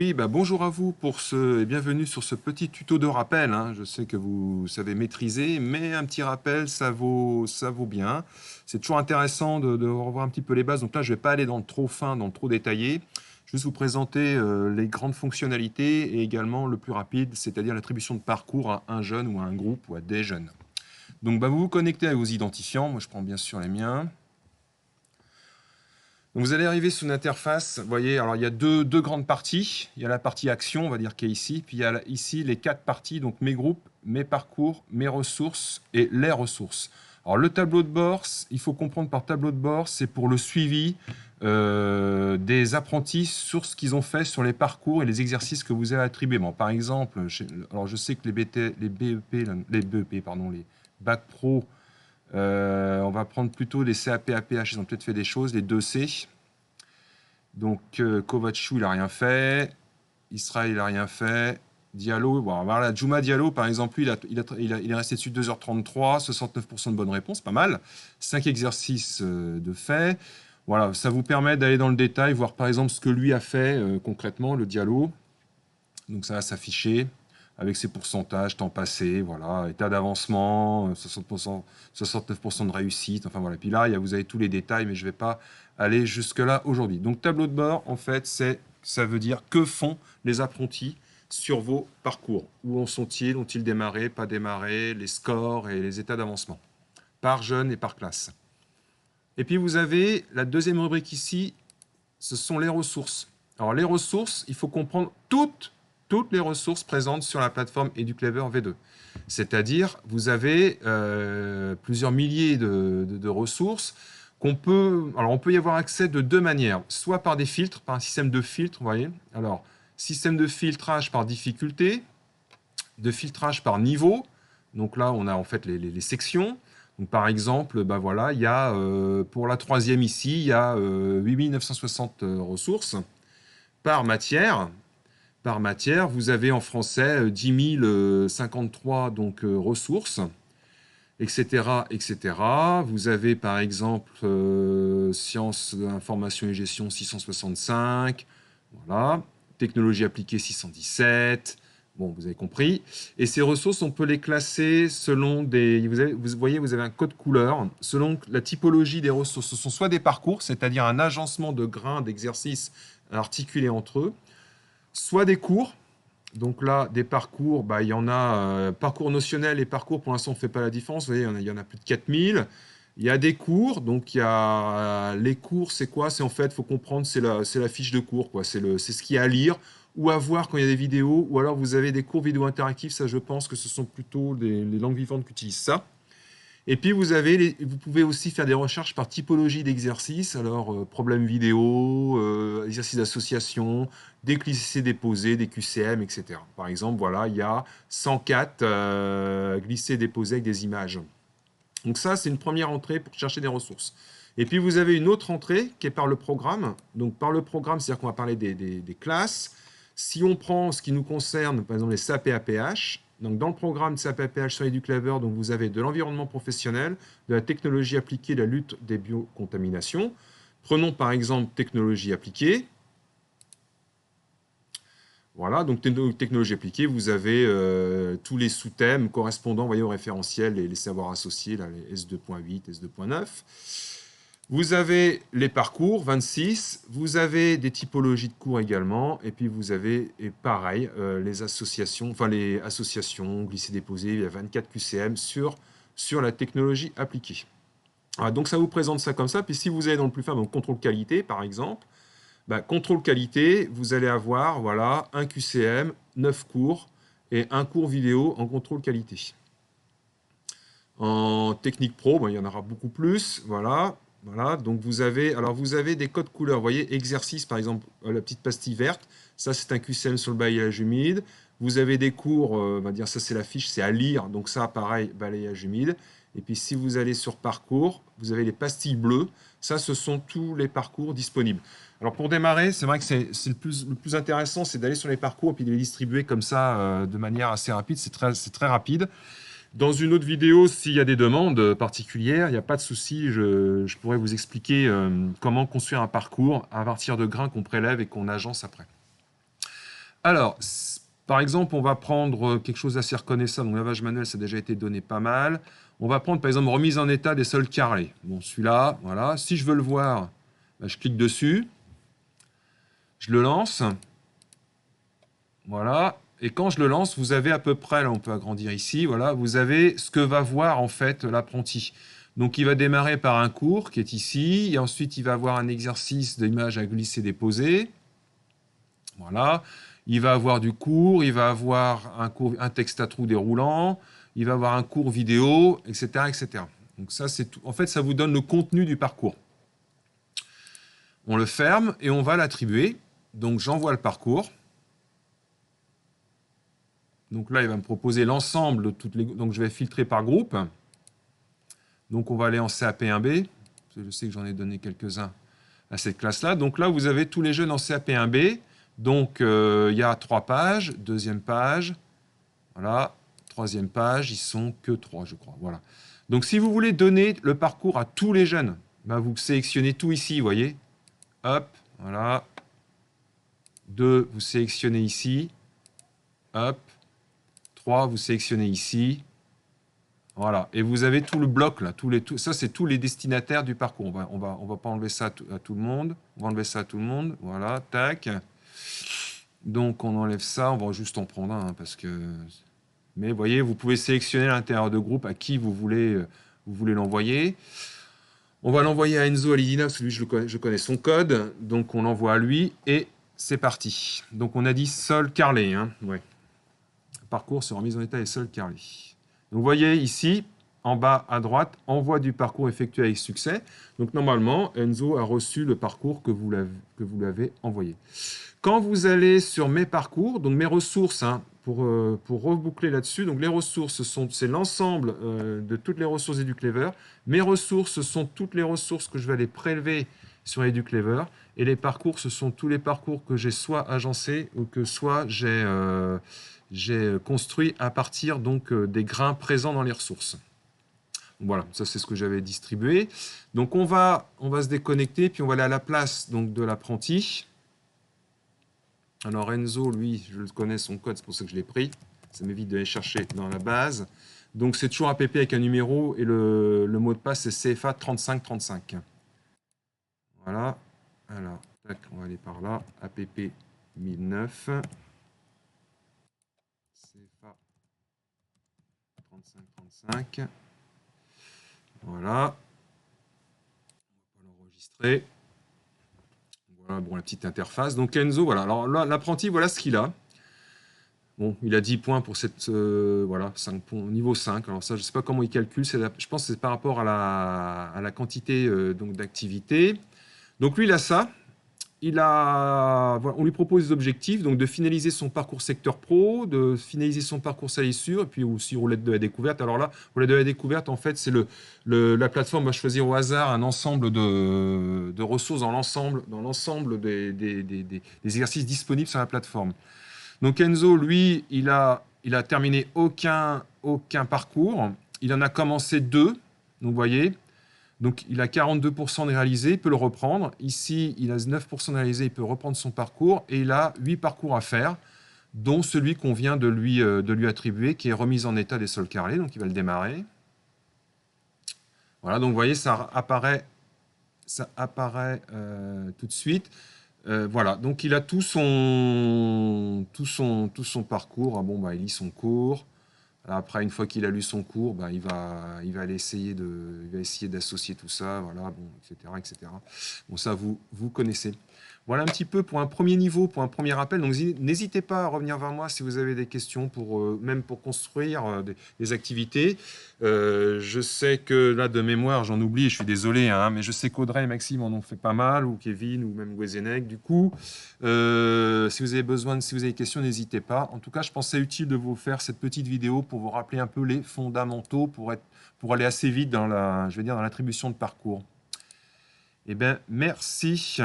Oui, bah bonjour à vous et bienvenue sur ce petit tuto de rappel, hein. Je sais que vous savez maîtriser, mais un petit rappel, ça vaut bien. C'est toujours intéressant de revoir un petit peu les bases. Donc là, je ne vais pas aller dans le trop fin, dans le trop détaillé. Je vais juste vous présenter les grandes fonctionnalités et également le plus rapide, c'est-à-dire l'attribution de parcours à un jeune ou à un groupe ou à des jeunes. Donc bah, vous vous connectez à vos identifiants. Moi, je prends bien sûr les miens. Donc vous allez arriver sur une interface, vous voyez, alors il y a deux grandes parties. Il y a la partie action, on va dire, qui est ici. Puis il y a ici les quatre parties, donc mes groupes, mes parcours, mes ressources et les ressources. Alors le tableau de bord, il faut comprendre par tableau de bord, c'est pour le suivi des apprentis sur ce qu'ils ont fait sur les parcours et les exercices que vous avez attribués. Bon, par exemple, alors je sais que les BT, les BEP, les BEP, pardon, les Bac Pro, on va prendre plutôt les CAP, APH, ils ont peut-être fait des choses, les 2C. Donc Kovacic, il n'a rien fait. Israël, il n'a rien fait. Diallo, bon, voilà, Djouma Diallo, par exemple, lui, il est resté dessus 2h33, 69% de bonnes réponses, pas mal. 5 exercices de fait. Voilà, ça vous permet d'aller dans le détail, voir par exemple ce que lui a fait concrètement, le Diallo. Donc ça va s'afficher avec ses pourcentages, temps passé, voilà, état d'avancement, 60%, 69% de réussite, enfin voilà. Puis là, vous avez tous les détails, mais je ne vais pas aller jusque-là aujourd'hui. Donc tableau de bord, en fait, ça veut dire que font les apprentis sur vos parcours. Où en sont-ils? Ont-ils démarré, pas démarré? Les scores et les états d'avancement, par jeune et par classe. Et puis vous avez la deuxième rubrique ici, ce sont les ressources. Alors les ressources, il faut comprendre toutes les ressources présentes sur la plateforme EduClever V2. C'est-à-dire, vous avez plusieurs milliers de ressources qu'on peut... Alors, on peut y avoir accès de deux manières. Soit par des filtres, par un système de filtres, vous voyez. Alors, système de filtrage par difficulté, de filtrage par niveau. Donc là, on a en fait les sections. Donc, par exemple, bah voilà, il y a, pour la troisième ici, il y a 8960 ressources par matière. Par matière, vous avez en français 10 053 donc, ressources, etc., etc. Vous avez par exemple sciences, information et gestion 665, voilà. Technologie appliquée 617. Bon, vous avez compris. Et ces ressources, on peut les classer selon des... Vous voyez, vous avez un code couleur. Selon la typologie des ressources, ce sont soit des parcours, c'est-à-dire un agencement de grains d'exercices articulés entre eux, soit des cours. Donc là, des parcours, bah, il y en a parcours notionnel et parcours, pour l'instant, on ne fait pas la différence. Vous voyez, il y en a plus de 4000. Il y a des cours, donc il y a les cours, c'est quoi? C'est en fait, il faut comprendre, c'est la fiche de cours, quoi. C'est ce qu'il y a à lire ou à voir quand il y a des vidéos, ou alors vous avez des cours vidéo interactifs. Ça, je pense que ce sont plutôt les langues vivantes qui utilisent ça. Et puis vous pouvez aussi faire des recherches par typologie d'exercices, alors problèmes vidéo, exercices d'association, des glissés-déposés, des QCM, etc. Par exemple, voilà, il y a 104 glissés-déposés avec des images. Donc ça, c'est une première entrée pour chercher des ressources. Et puis vous avez une autre entrée qui est par le programme. Donc par le programme, c'est-à-dire qu'on va parler des classes. Si on prend ce qui nous concerne, par exemple les SAP et APH, donc dans le programme de SAP APH sur EduClever, donc vous avez de l'environnement professionnel, de la technologie appliquée, de la lutte des biocontaminations. Prenons par exemple technologie appliquée. Voilà, donc technologie appliquée, vous avez tous les sous-thèmes correspondant, voyez, au référentiel et les savoirs associés, là, les S2.8, S2.9. Vous avez les parcours, 26. Vous avez des typologies de cours également. Et puis vous avez, et pareil, les associations, glisser-déposer, il y a 24 QCM sur la technologie appliquée. Voilà, donc ça vous présente ça comme ça. Puis si vous allez dans le plus fin, donc contrôle qualité, par exemple, bah, contrôle qualité, vous allez avoir voilà, un QCM, 9 cours et un cours vidéo en contrôle qualité. En technique pro, il y en aura beaucoup plus. Voilà, voilà. Donc vous avez des codes couleurs. Vous voyez, exercice, par exemple, la petite pastille verte. Ça, c'est un QCM sur le balayage humide. Vous avez des cours, on va dire, ça c'est la fiche, c'est à lire. Donc ça, pareil, balayage humide. Et puis si vous allez sur parcours, vous avez les pastilles bleues. Ça, ce sont tous les parcours disponibles. Alors pour démarrer, c'est vrai que c'est le plus intéressant, c'est d'aller sur les parcours et puis de les distribuer comme ça de manière assez rapide. C'est très rapide. Dans une autre vidéo, s'il y a des demandes particulières, il n'y a pas de souci, je pourrais vous expliquer comment construire un parcours à partir de grains qu'on prélève et qu'on agence après. Alors, par exemple, on va prendre quelque chose d'assez reconnaissable. Donc, lavage manuel, ça a déjà été donné pas mal. On va prendre, par exemple, remise en état des sols carrelés. Bon, celui-là, voilà. Si je veux le voir, bah, je clique dessus. Je le lance. Voilà. Et quand je le lance, vous avez à peu près, là on peut agrandir ici, voilà, vous avez ce que va voir en fait l'apprenti. Donc il va démarrer par un cours qui est ici, et ensuite il va avoir un exercice d'image à glisser-déposer. Voilà. Il va avoir du cours, il va avoir un texte à trous déroulant, il va avoir un cours vidéo, etc., etc. Donc ça c'est tout. En fait, ça vous donne le contenu du parcours. On le ferme et on va l'attribuer. Donc j'envoie le parcours. Donc là, il va me proposer l'ensemble de toutes les... Donc je vais filtrer par groupe. Donc on va aller en CAP1B. Je sais que j'en ai donné quelques-uns à cette classe-là. Donc là, vous avez tous les jeunes en CAP1B. Donc il y a 3 pages, deuxième page, voilà, troisième page, ils sont que 3, je crois. Voilà. Donc si vous voulez donner le parcours à tous les jeunes, ben, vous sélectionnez tout ici, vous voyez. Hop, voilà. 2, vous sélectionnez ici. Hop. 3, vous sélectionnez ici. Voilà, et vous avez tout le bloc là, ça c'est tous les destinataires du parcours. On va pas enlever ça à tout le monde. On va enlever ça à tout le monde. Voilà, tac. Donc on enlève ça, on va juste en prendre un, hein, parce que. Mais vous voyez, vous pouvez sélectionner à l'intérieur de groupe à qui vous voulez l'envoyer. On va l'envoyer à Enzo Alidina, parce que lui je connais son code, donc on l'envoie à lui et c'est parti. Donc on a dit sol carrelé, hein, ouais. Parcours sur remise en état et sol carrelé. Donc vous voyez ici, en bas à droite, envoi du parcours effectué avec succès. Donc normalement, Enzo a reçu le parcours que vous l'avez envoyé. Quand vous allez sur mes parcours, donc mes ressources, hein, pour reboucler là-dessus, donc les ressources, c'est l'ensemble de toutes les ressources EduClever. Mes ressources, ce sont toutes les ressources que je vais aller prélever sur EduClever. Et les parcours, ce sont tous les parcours que j'ai soit agencés ou que soit j'ai construit à partir donc des grains présents dans les ressources. Voilà, ça c'est ce que j'avais distribué. Donc on va se déconnecter, puis on va aller à la place donc, de l'apprenti. Alors Enzo, lui, je le connais son code, c'est pour ça que je l'ai pris. Ça m'évite d'aller chercher dans la base. Donc c'est toujours app avec un numéro et le mot de passe c'est CFA 3535. Voilà. Alors, tac, on va aller par là. app 1009. CFA 3535. Voilà. On va l'enregistrer. Voilà, bon, la petite interface. Donc Enzo, voilà. Alors là, l'apprenti, voilà ce qu'il a. Bon, il a 10 points pour cette... voilà, 5 points, niveau 5. Alors ça, je ne sais pas comment il calcule. Je pense que c'est par rapport à la quantité d'activité. Donc lui, il a ça. Voilà, on lui propose des objectifs, donc de finaliser son parcours secteur pro, de finaliser son parcours salissure, et puis aussi roulette de la découverte. Alors là, roulette de la découverte, en fait, c'est la plateforme va choisir au hasard un ensemble de ressources dans l'ensemble des exercices disponibles sur la plateforme. Donc Enzo, lui, il a terminé aucun parcours. Il en a commencé 2. Donc vous voyez, donc il a 42% de réalisé, il peut le reprendre. Ici, il a 9% de réalisé, il peut reprendre son parcours. Et il a 8 parcours à faire, dont celui qu'on vient de lui attribuer, qui est remise en état des sols carrelés. Donc il va le démarrer. Voilà, donc vous voyez, ça apparaît tout de suite. Voilà, donc il a tout son parcours. Ah bon, bah, il lit son cours. Après, une fois qu'il a lu son cours, bah, il va essayer d'associer tout ça, voilà, bon, etc., etc. Bon, ça, vous connaissez. Voilà un petit peu pour un premier niveau, pour un premier appel. Donc, n'hésitez pas à revenir vers moi si vous avez des questions, même pour construire des activités. Je sais que là, de mémoire, j'en oublie, je suis désolé, hein, mais je sais qu'Audrey et Maxime en ont fait pas mal, ou Kevin, ou même Gwezenec. Du coup, si vous avez des questions, n'hésitez pas. En tout cas, je pensais utile de vous faire cette petite vidéo pour vous rappeler un peu les fondamentaux, pour aller assez vite dans l'attribution de parcours. Eh bien, merci.